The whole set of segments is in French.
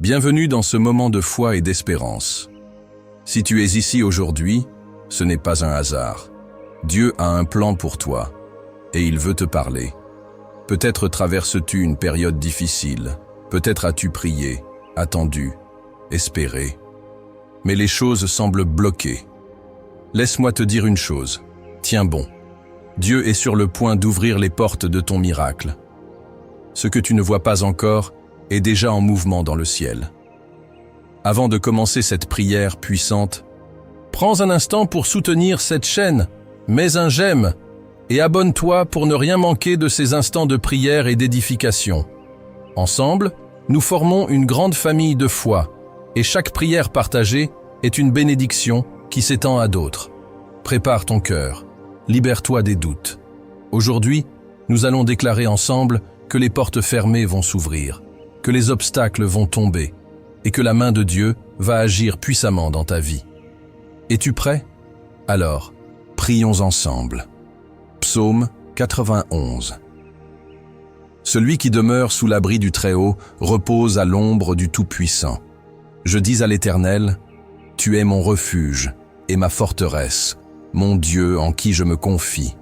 Bienvenue dans ce moment de foi et d'espérance. Si tu es ici aujourd'hui, ce n'est pas un hasard. Dieu a un plan pour toi, et il veut te parler. Peut-être traverses-tu une période difficile, peut-être as-tu prié, attendu, espéré. Mais les choses semblent bloquées. Laisse-moi te dire une chose, tiens bon. Dieu est sur le point d'ouvrir les portes de ton miracle. Ce que tu ne vois pas encore est déjà en mouvement dans le ciel. Avant de commencer cette prière puissante, prends un instant pour soutenir cette chaîne, mets un j'aime et abonne-toi pour ne rien manquer de ces instants de prière et d'édification. Ensemble, nous formons une grande famille de foi et chaque prière partagée est une bénédiction qui s'étend à d'autres. Prépare ton cœur, libère-toi des doutes. Aujourd'hui, nous allons déclarer ensemble que les portes fermées vont s'ouvrir, que les obstacles vont tomber et que la main de Dieu va agir puissamment dans ta vie. Es-tu prêt? Alors, prions ensemble. Psaume 91. Celui qui demeure sous l'abri du Très-Haut repose à l'ombre du Tout-Puissant. Je dis à l'Éternel, « Tu es mon refuge et ma forteresse, mon Dieu en qui je me confie. »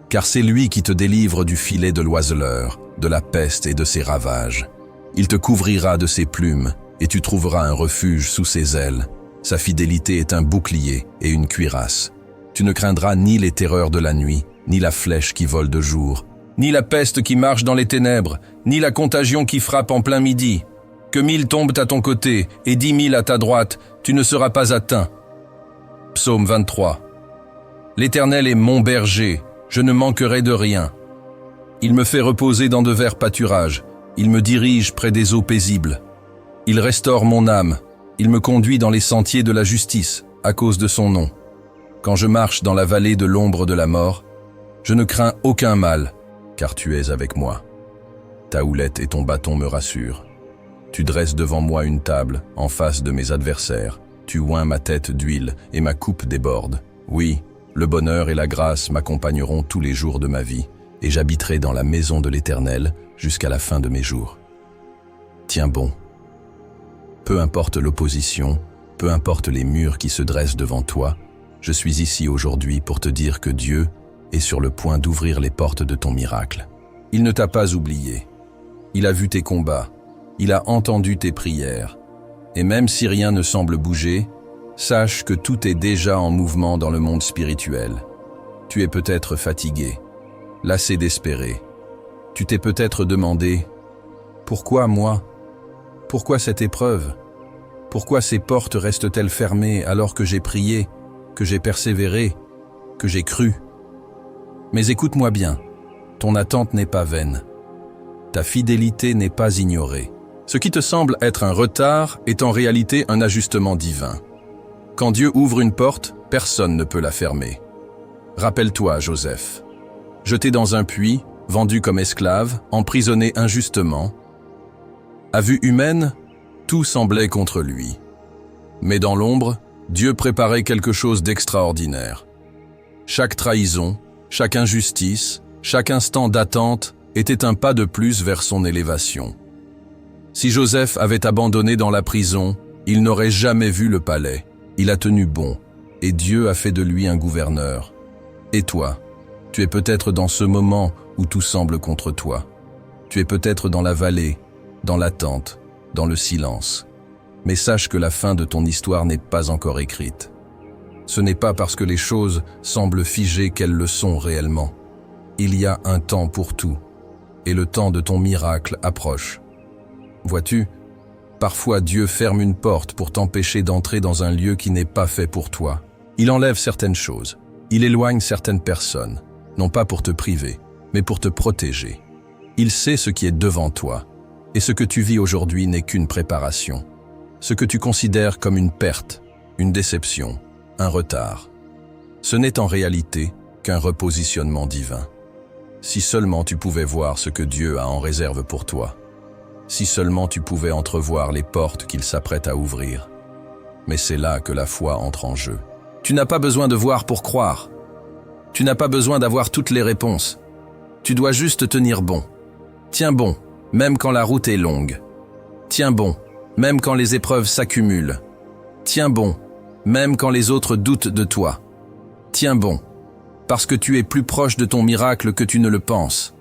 Car c'est lui qui te délivre du filet de l'oiseleur, de la peste et de ses ravages. Il te couvrira de ses plumes, et tu trouveras un refuge sous ses ailes. Sa fidélité est un bouclier et une cuirasse. Tu ne craindras ni les terreurs de la nuit, ni la flèche qui vole de jour, ni la peste qui marche dans les ténèbres, ni la contagion qui frappe en plein midi. Que 1000 tombent à ton côté et 10 000 à ta droite, tu ne seras pas atteint. Psaume 23. L'Éternel est mon berger, je ne manquerai de rien. Il me fait reposer dans de verts pâturages, il me dirige près des eaux paisibles. Il restaure mon âme, il me conduit dans les sentiers de la justice, à cause de son nom. Quand je marche dans la vallée de l'ombre de la mort, je ne crains aucun mal, car tu es avec moi. Ta houlette et ton bâton me rassurent. Tu dresses devant moi une table, en face de mes adversaires. Tu oins ma tête d'huile et ma coupe déborde. Oui, le bonheur et la grâce m'accompagneront tous les jours de ma vie, et j'habiterai dans la maison de l'Éternel jusqu'à la fin de mes jours. Tiens bon. Peu importe l'opposition, peu importe les murs qui se dressent devant toi, je suis ici aujourd'hui pour te dire que Dieu est sur le point d'ouvrir les portes de ton miracle. Il ne t'a pas oublié. Il a vu tes combats. Il a entendu tes prières. Et même si rien ne semble bouger, sache que tout est déjà en mouvement dans le monde spirituel. Tu es peut-être fatigué, lassé d'espérer. Tu t'es peut-être demandé « Pourquoi moi ? Pourquoi cette épreuve ? Pourquoi ces portes restent-elles fermées alors que j'ai prié, que j'ai persévéré, que j'ai cru ?» Mais écoute-moi bien, ton attente n'est pas vaine. Ta fidélité n'est pas ignorée. Ce qui te semble être un retard est en réalité un ajustement divin. Quand Dieu ouvre une porte, personne ne peut la fermer. Rappelle-toi, Joseph. Jeté dans un puits, vendu comme esclave, emprisonné injustement. À vue humaine, tout semblait contre lui. Mais dans l'ombre, Dieu préparait quelque chose d'extraordinaire. Chaque trahison, chaque injustice, chaque instant d'attente était un pas de plus vers son élévation. Si Joseph avait abandonné dans la prison, il n'aurait jamais vu le palais. Il a tenu bon, et Dieu a fait de lui un gouverneur. Et toi, tu es peut-être dans ce moment où tout semble contre toi. Tu es peut-être dans la vallée, dans l'attente, dans le silence. Mais sache que la fin de ton histoire n'est pas encore écrite. Ce n'est pas parce que les choses semblent figées qu'elles le sont réellement. Il y a un temps pour tout, et le temps de ton miracle approche. Vois-tu, parfois Dieu ferme une porte pour t'empêcher d'entrer dans un lieu qui n'est pas fait pour toi. Il enlève certaines choses, il éloigne certaines personnes, non pas pour te priver, mais pour te protéger. Il sait ce qui est devant toi, et ce que tu vis aujourd'hui n'est qu'une préparation. Ce que tu considères comme une perte, une déception, un retard. Ce n'est en réalité qu'un repositionnement divin. Si seulement tu pouvais voir ce que Dieu a en réserve pour toi. Si seulement tu pouvais entrevoir les portes qu'il s'apprête à ouvrir. Mais c'est là que la foi entre en jeu. Tu n'as pas besoin de voir pour croire. Tu n'as pas besoin d'avoir toutes les réponses. Tu dois juste tenir bon. Tiens bon, même quand la route est longue. Tiens bon, même quand les épreuves s'accumulent. Tiens bon, même quand les autres doutent de toi. Tiens bon, parce que tu es plus proche de ton miracle que tu ne le penses.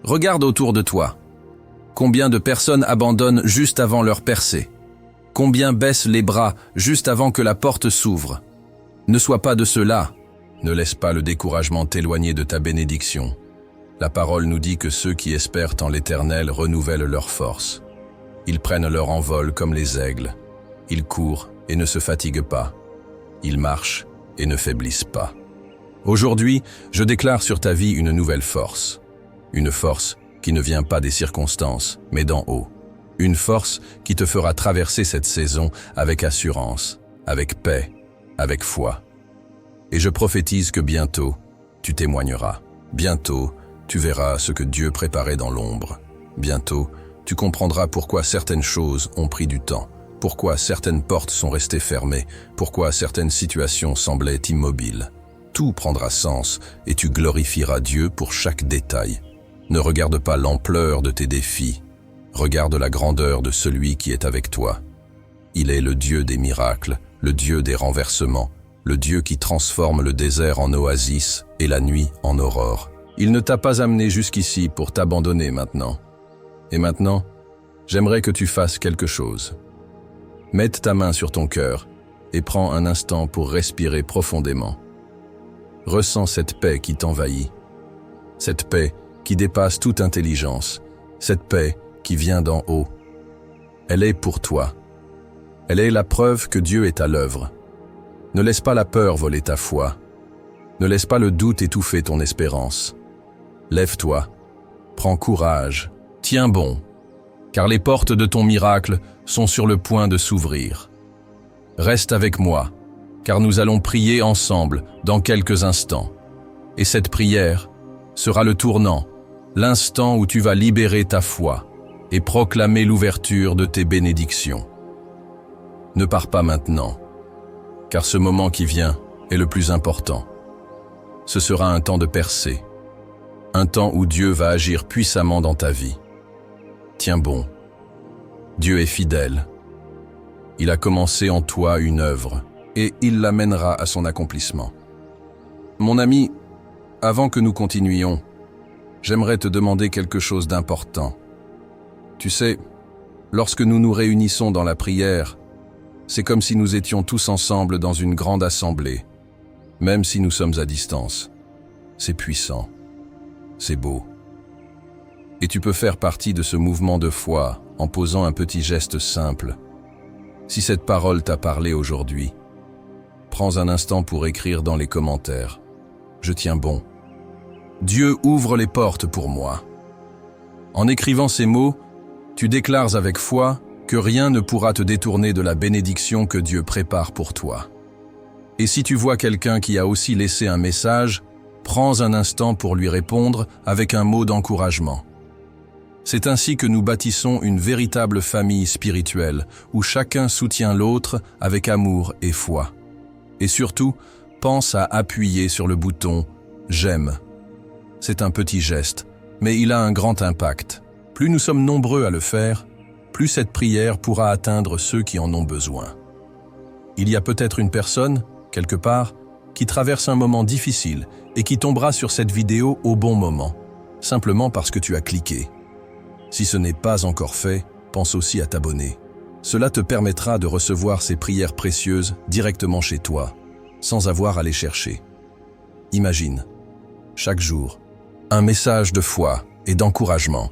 Regarde autour de toi. Combien de personnes abandonnent juste avant leur percée? Combien baissent les bras juste avant que la porte s'ouvre? Ne sois pas de ceux-là. Ne laisse pas le découragement t'éloigner de ta bénédiction. La parole nous dit que ceux qui espèrent en l'Éternel renouvellent leurs forces. Ils prennent leur envol comme les aigles. Ils courent et ne se fatiguent pas. Ils marchent et ne faiblissent pas. Aujourd'hui, je déclare sur ta vie une nouvelle force. Une force qui ne vient pas des circonstances, mais d'en haut. Une force qui te fera traverser cette saison avec assurance, avec paix, avec foi. Et je prophétise que bientôt, tu témoigneras. Bientôt, tu verras ce que Dieu préparait dans l'ombre. Bientôt, tu comprendras pourquoi certaines choses ont pris du temps, pourquoi certaines portes sont restées fermées, pourquoi certaines situations semblaient immobiles. Tout prendra sens et tu glorifieras Dieu pour chaque détail. Ne regarde pas l'ampleur de tes défis, regarde la grandeur de celui qui est avec toi. Il est le Dieu des miracles, le Dieu des renversements, le Dieu qui transforme le désert en oasis et la nuit en aurore. Il ne t'a pas amené jusqu'ici pour t'abandonner maintenant. Et maintenant, j'aimerais que tu fasses quelque chose. Mette ta main sur ton cœur et prends un instant pour respirer profondément. Ressens cette paix qui t'envahit, cette paix qui dépasse toute intelligence, cette paix qui vient d'en haut. Elle est pour toi. Elle est la preuve que Dieu est à l'œuvre. Ne laisse pas la peur voler ta foi. Ne laisse pas le doute étouffer ton espérance. Lève-toi, prends courage, tiens bon, car les portes de ton miracle sont sur le point de s'ouvrir. Reste avec moi, car nous allons prier ensemble dans quelques instants. Et cette prière sera le tournant, l'instant où tu vas libérer ta foi et proclamer l'ouverture de tes bénédictions. Ne pars pas maintenant, car ce moment qui vient est le plus important. Ce sera un temps de percée, un temps où Dieu va agir puissamment dans ta vie. Tiens bon, Dieu est fidèle. Il a commencé en toi une œuvre, et il l'amènera à son accomplissement. Mon ami, avant que nous continuions, j'aimerais te demander quelque chose d'important. Tu sais, lorsque nous nous réunissons dans la prière, c'est comme si nous étions tous ensemble dans une grande assemblée, même si nous sommes à distance. C'est puissant, c'est beau. Et tu peux faire partie de ce mouvement de foi en posant un petit geste simple. Si cette parole t'a parlé aujourd'hui, prends un instant pour écrire dans les commentaires. Je tiens bon. Dieu ouvre les portes pour moi. En écrivant ces mots, tu déclares avec foi que rien ne pourra te détourner de la bénédiction que Dieu prépare pour toi. Et si tu vois quelqu'un qui a aussi laissé un message, prends un instant pour lui répondre avec un mot d'encouragement. C'est ainsi que nous bâtissons une véritable famille spirituelle où chacun soutient l'autre avec amour et foi. Et surtout, pense à appuyer sur le bouton « J'aime ». C'est un petit geste, mais il a un grand impact. Plus nous sommes nombreux à le faire, plus cette prière pourra atteindre ceux qui en ont besoin. Il y a peut-être une personne, quelque part, qui traverse un moment difficile et qui tombera sur cette vidéo au bon moment, simplement parce que tu as cliqué. Si ce n'est pas encore fait, pense aussi à t'abonner. Cela te permettra de recevoir ces prières précieuses directement chez toi, sans avoir à les chercher. Imagine, chaque jour, un message de foi et d'encouragement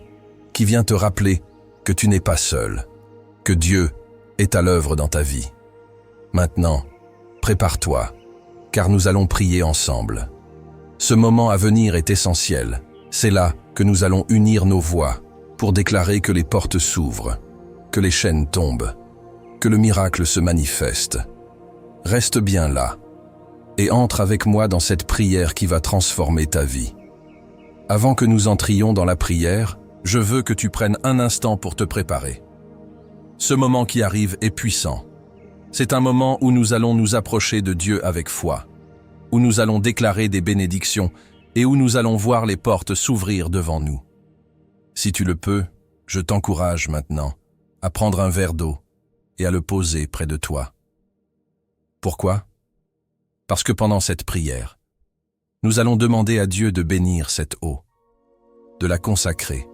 qui vient te rappeler que tu n'es pas seul, que Dieu est à l'œuvre dans ta vie. Maintenant, prépare-toi, car nous allons prier ensemble. Ce moment à venir est essentiel. C'est là que nous allons unir nos voix pour déclarer que les portes s'ouvrent, que les chaînes tombent, que le miracle se manifeste. Reste bien là et entre avec moi dans cette prière qui va transformer ta vie. Avant que nous entrions dans la prière, je veux que tu prennes un instant pour te préparer. Ce moment qui arrive est puissant. C'est un moment où nous allons nous approcher de Dieu avec foi, où nous allons déclarer des bénédictions et où nous allons voir les portes s'ouvrir devant nous. Si tu le peux, je t'encourage maintenant à prendre un verre d'eau, et à le poser près de toi. Pourquoi? Parce que pendant cette prière, nous allons demander à Dieu de bénir cette eau, de la consacrer,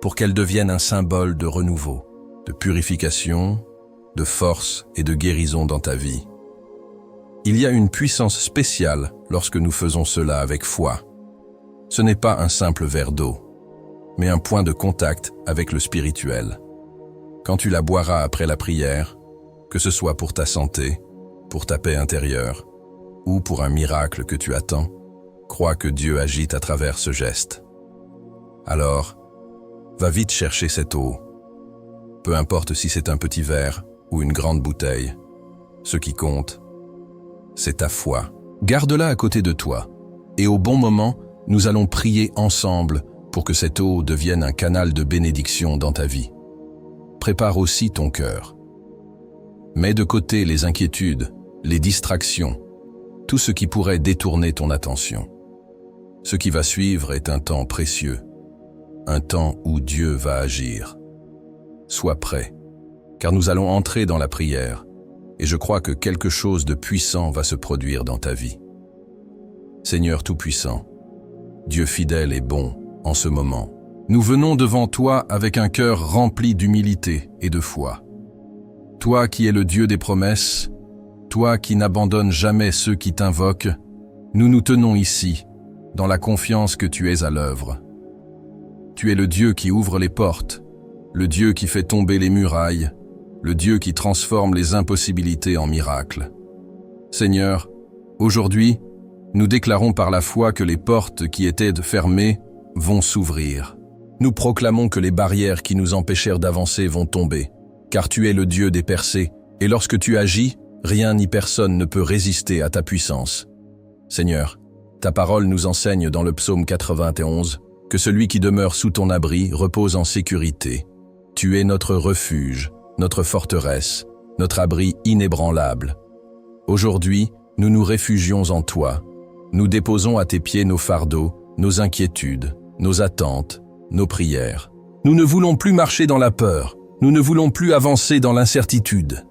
pour qu'elle devienne un symbole de renouveau, de purification, de force et de guérison dans ta vie. Il y a une puissance spéciale lorsque nous faisons cela avec foi. Ce n'est pas un simple verre d'eau, mais un point de contact avec le spirituel. Quand tu la boiras après la prière, que ce soit pour ta santé, pour ta paix intérieure, ou pour un miracle que tu attends, crois que Dieu agit à travers ce geste. Alors, va vite chercher cette eau. Peu importe si c'est un petit verre ou une grande bouteille, ce qui compte, c'est ta foi. Garde-la à côté de toi, et au bon moment, nous allons prier ensemble pour que cette eau devienne un canal de bénédiction dans ta vie. Prépare aussi ton cœur. Mets de côté les inquiétudes, les distractions, tout ce qui pourrait détourner ton attention. Ce qui va suivre est un temps précieux, un temps où Dieu va agir. Sois prêt, car nous allons entrer dans la prière, et je crois que quelque chose de puissant va se produire dans ta vie. Seigneur Tout-Puissant, Dieu fidèle et bon en ce moment, nous venons devant toi avec un cœur rempli d'humilité et de foi. Toi qui es le Dieu des promesses, toi qui n'abandonnes jamais ceux qui t'invoquent, nous nous tenons ici, dans la confiance que tu es à l'œuvre. Tu es le Dieu qui ouvre les portes, le Dieu qui fait tomber les murailles, le Dieu qui transforme les impossibilités en miracles. Seigneur, aujourd'hui, nous déclarons par la foi que les portes qui étaient fermées vont s'ouvrir. Nous proclamons que les barrières qui nous empêchèrent d'avancer vont tomber, car tu es le Dieu des percées, et lorsque tu agis, rien ni personne ne peut résister à ta puissance. Seigneur, ta parole nous enseigne dans le psaume 91 que celui qui demeure sous ton abri repose en sécurité. Tu es notre refuge, notre forteresse, notre abri inébranlable. Aujourd'hui, nous nous réfugions en toi. Nous déposons à tes pieds nos fardeaux, nos inquiétudes, nos attentes, nos prières. Nous ne voulons plus marcher dans la peur, nous ne voulons plus avancer dans l'incertitude.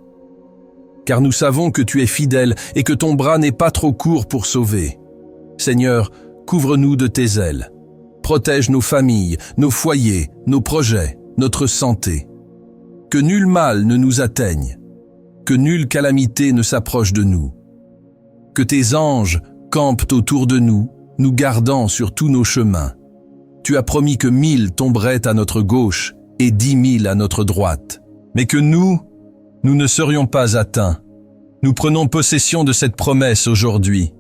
Car nous savons que tu es fidèle et que ton bras n'est pas trop court pour sauver. Seigneur, couvre-nous de tes ailes. Protège nos familles, nos foyers, nos projets, notre santé. Que nul mal ne nous atteigne, que nulle calamité ne s'approche de nous. Que tes anges campent autour de nous, nous gardant sur tous nos chemins. Tu as promis que 1000 tomberaient à notre gauche et 10 000 à notre droite, mais que nous ne serions pas atteints. Nous prenons possession de cette promesse aujourd'hui.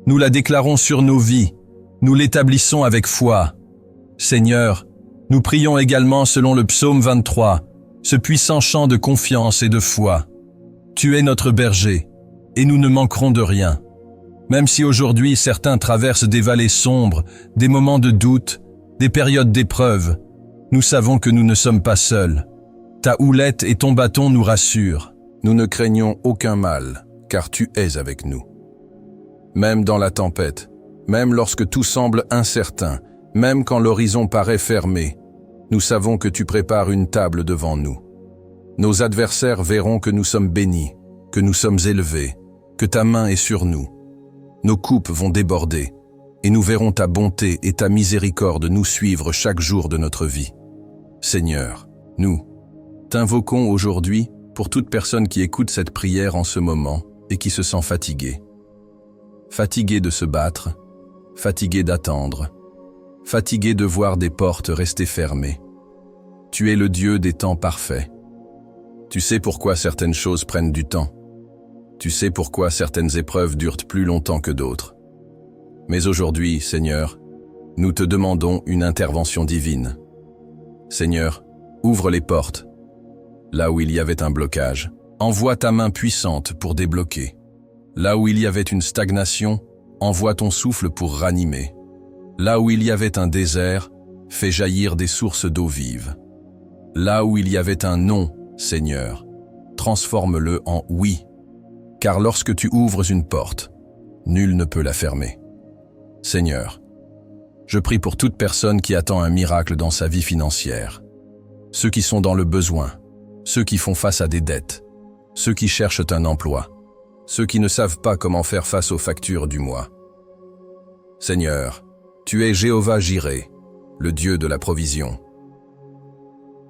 Nous la déclarons sur nos vies, nous l'établissons avec foi. Seigneur, nous prions également selon le psaume 23, ce puissant chant de confiance et de foi. Tu es notre berger, et nous ne manquerons de rien. Même si aujourd'hui certains traversent des vallées sombres, des moments de doute, des périodes d'épreuve, nous savons que nous ne sommes pas seuls. Ta houlette et ton bâton nous rassurent. Nous ne craignons aucun mal, car tu es avec nous. Même dans la tempête, même lorsque tout semble incertain, même quand l'horizon paraît fermé, nous savons que tu prépares une table devant nous. Nos adversaires verront que nous sommes bénis, que nous sommes élevés, que ta main est sur nous. Nos coupes vont déborder, et nous verrons ta bonté et ta miséricorde nous suivre chaque jour de notre vie. Seigneur, nous t'invoquons aujourd'hui pour toute personne qui écoute cette prière en ce moment et qui se sent fatiguée. Fatiguée de se battre, fatiguée d'attendre, fatiguée de voir des portes rester fermées. Tu es le Dieu des temps parfaits. Tu sais pourquoi certaines choses prennent du temps. Tu sais pourquoi certaines épreuves durent plus longtemps que d'autres. Mais aujourd'hui, Seigneur, nous te demandons une intervention divine. Seigneur, ouvre les portes. Là où il y avait un blocage, envoie ta main puissante pour débloquer. Là où il y avait une stagnation, envoie ton souffle pour ranimer. Là où il y avait un désert, fais jaillir des sources d'eau vive. Là où il y avait un non, Seigneur, transforme-le en oui. Car lorsque tu ouvres une porte, nul ne peut la fermer. Seigneur, je prie pour toute personne qui attend un miracle dans sa vie financière. Ceux qui sont dans le besoin, ceux qui font face à des dettes, ceux qui cherchent un emploi, ceux qui ne savent pas comment faire face aux factures du mois. Seigneur, tu es Jéhovah Jireh, le Dieu de la provision.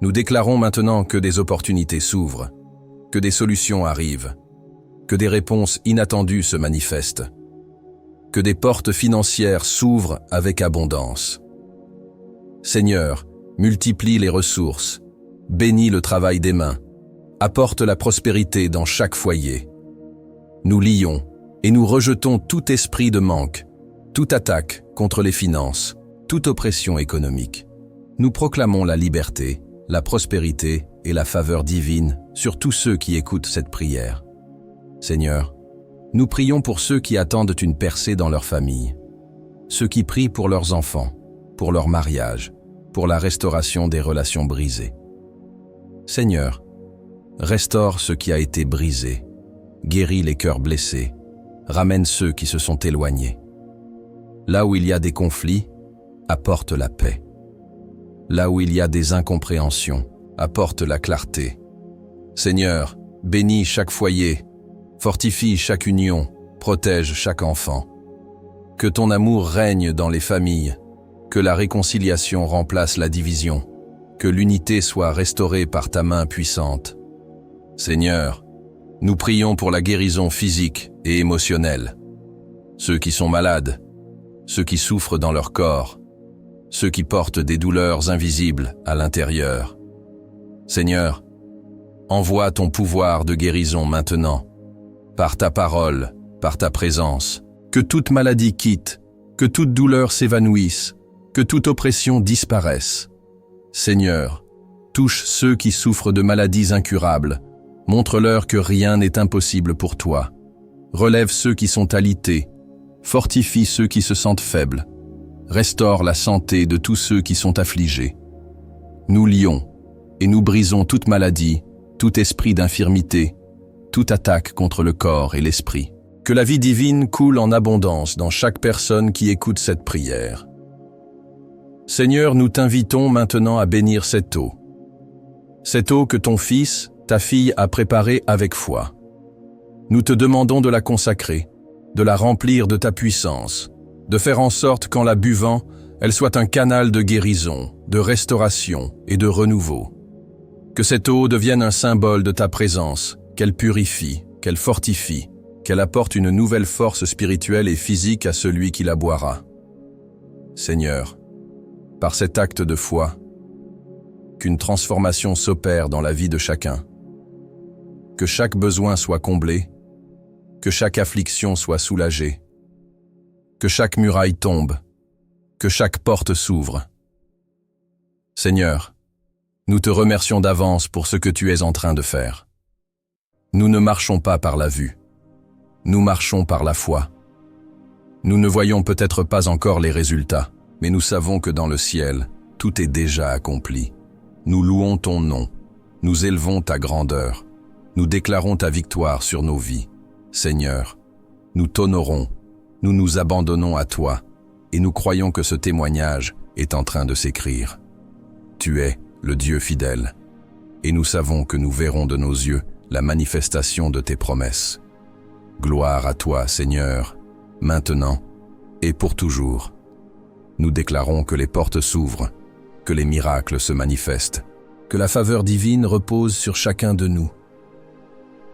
Nous déclarons maintenant que des opportunités s'ouvrent, que des solutions arrivent, que des réponses inattendues se manifestent, que des portes financières s'ouvrent avec abondance. Seigneur, multiplie les ressources, bénis le travail des mains, apporte la prospérité dans chaque foyer. Nous lions et nous rejetons tout esprit de manque, toute attaque contre les finances, toute oppression économique. Nous proclamons la liberté, la prospérité et la faveur divine sur tous ceux qui écoutent cette prière. Seigneur, nous prions pour ceux qui attendent une percée dans leur famille, ceux qui prient pour leurs enfants, pour leur mariage, pour la restauration des relations brisées. Seigneur, restaure ce qui a été brisé, guéris les cœurs blessés, ramène ceux qui se sont éloignés. Là où il y a des conflits, apporte la paix. Là où il y a des incompréhensions, apporte la clarté. Seigneur, bénis chaque foyer, fortifie chaque union, protège chaque enfant. Que ton amour règne dans les familles, que la réconciliation remplace la division, que l'unité soit restaurée par ta main puissante. Seigneur, nous prions pour la guérison physique et émotionnelle. Ceux qui sont malades, ceux qui souffrent dans leur corps, ceux qui portent des douleurs invisibles à l'intérieur. Seigneur, envoie ton pouvoir de guérison maintenant, par ta parole, par ta présence, que toute maladie quitte, que toute douleur s'évanouisse, que toute oppression disparaisse. Seigneur, touche ceux qui souffrent de maladies incurables, montre-leur que rien n'est impossible pour toi. Relève ceux qui sont alités, fortifie ceux qui se sentent faibles, restaure la santé de tous ceux qui sont affligés. Nous lions et nous brisons toute maladie, tout esprit d'infirmité, toute attaque contre le corps et l'esprit. Que la vie divine coule en abondance dans chaque personne qui écoute cette prière. Seigneur, nous t'invitons maintenant à bénir cette eau. Cette eau que ton fils, ta fille a préparée avec foi. Nous te demandons de la consacrer, de la remplir de ta puissance, de faire en sorte qu'en la buvant, elle soit un canal de guérison, de restauration et de renouveau. Que cette eau devienne un symbole de ta présence, qu'elle purifie, qu'elle fortifie, qu'elle apporte une nouvelle force spirituelle et physique à celui qui la boira. Seigneur, par cet acte de foi, qu'une transformation s'opère dans la vie de chacun, que chaque besoin soit comblé, que chaque affliction soit soulagée, que chaque muraille tombe, que chaque porte s'ouvre. Seigneur, nous te remercions d'avance pour ce que tu es en train de faire. Nous ne marchons pas par la vue, nous marchons par la foi. Nous ne voyons peut-être pas encore les résultats, mais nous savons que dans le ciel, tout est déjà accompli. Nous louons ton nom, nous élevons ta grandeur, nous déclarons ta victoire sur nos vies. Seigneur, nous t'honorons, nous nous abandonnons à toi, et nous croyons que ce témoignage est en train de s'écrire. Tu es le Dieu fidèle, et nous savons que nous verrons de nos yeux la manifestation de tes promesses. Gloire à toi, Seigneur, maintenant et pour toujours. Nous déclarons que les portes s'ouvrent, que les miracles se manifestent, que la faveur divine repose sur chacun de nous.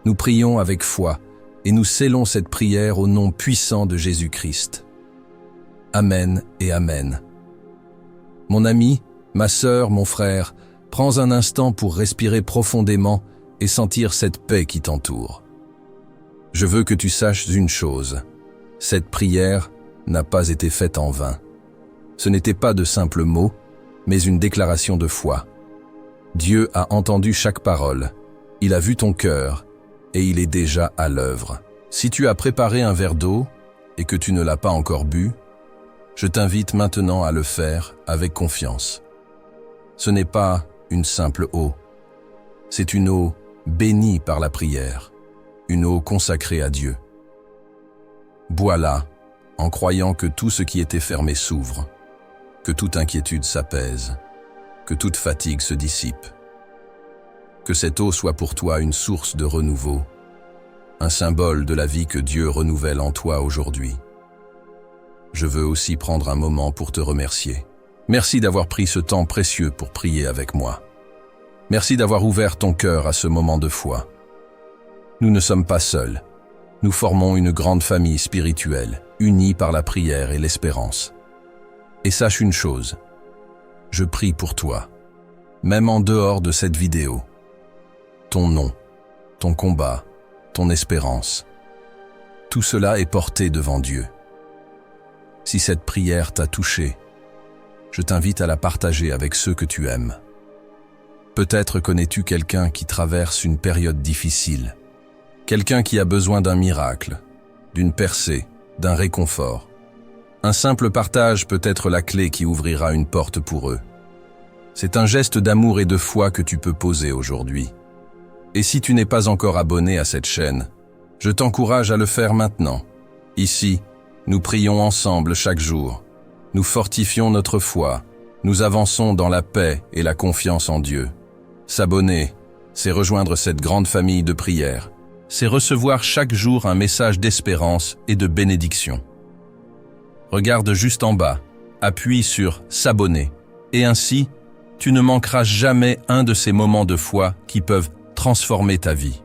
Nous prions avec foi et nous scellons cette prière au nom puissant de Jésus-Christ. Amen et Amen. Mon ami, ma sœur, mon frère, prends un instant pour respirer profondément et sentir cette paix qui t'entoure. Je veux que tu saches une chose, cette prière n'a pas été faite en vain. Ce n'était pas de simples mots, mais une déclaration de foi. Dieu a entendu chaque parole, il a vu ton cœur, et il est déjà à l'œuvre. Si tu as préparé un verre d'eau et que tu ne l'as pas encore bu, je t'invite maintenant à le faire avec confiance. Ce n'est pas une simple eau, c'est une eau bénie par la prière, une eau consacrée à Dieu. Bois-la en croyant que tout ce qui était fermé s'ouvre, que toute inquiétude s'apaise, que toute fatigue se dissipe. Que cette eau soit pour toi une source de renouveau, un symbole de la vie que Dieu renouvelle en toi aujourd'hui. Je veux aussi prendre un moment pour te remercier. Merci d'avoir pris ce temps précieux pour prier avec moi. Merci d'avoir ouvert ton cœur à ce moment de foi. Nous ne sommes pas seuls. Nous formons une grande famille spirituelle, unie par la prière et l'espérance. Et sache une chose, je prie pour toi, même en dehors de cette vidéo. Ton nom, ton combat, ton espérance, tout cela est porté devant Dieu. Si cette prière t'a touché, je t'invite à la partager avec ceux que tu aimes. Peut-être connais-tu quelqu'un qui traverse une période difficile, quelqu'un qui a besoin d'un miracle, d'une percée, d'un réconfort. Un simple partage peut être la clé qui ouvrira une porte pour eux. C'est un geste d'amour et de foi que tu peux poser aujourd'hui. Et si tu n'es pas encore abonné à cette chaîne, je t'encourage à le faire maintenant. Ici, nous prions ensemble chaque jour. Nous fortifions notre foi. Nous avançons dans la paix et la confiance en Dieu. S'abonner, c'est rejoindre cette grande famille de prière. C'est recevoir chaque jour un message d'espérance et de bénédiction. Regarde juste en bas, appuie sur « S'abonner » et ainsi, tu ne manqueras jamais un de ces moments de foi qui peuvent transformer ta vie.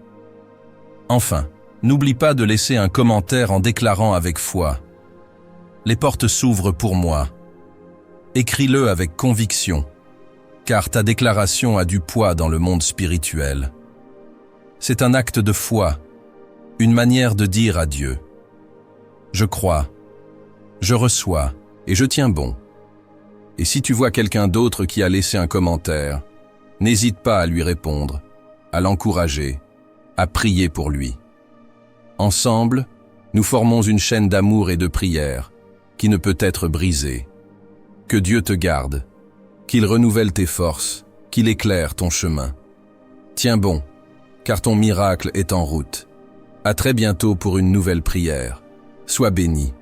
Enfin, n'oublie pas de laisser un commentaire en déclarant avec foi « Les portes s'ouvrent pour moi ». Écris-le avec conviction, car ta déclaration a du poids dans le monde spirituel. C'est un acte de foi, une manière de dire à Dieu « Je crois, je reçois et je tiens bon ». Et si tu vois quelqu'un d'autre qui a laissé un commentaire, n'hésite pas à lui répondre, à l'encourager, à prier pour lui. Ensemble, nous formons une chaîne d'amour et de prière qui ne peut être brisée. Que Dieu te garde, qu'il renouvelle tes forces, qu'il éclaire ton chemin. Tiens bon, car ton miracle est en route. À très bientôt pour une nouvelle prière. Sois béni.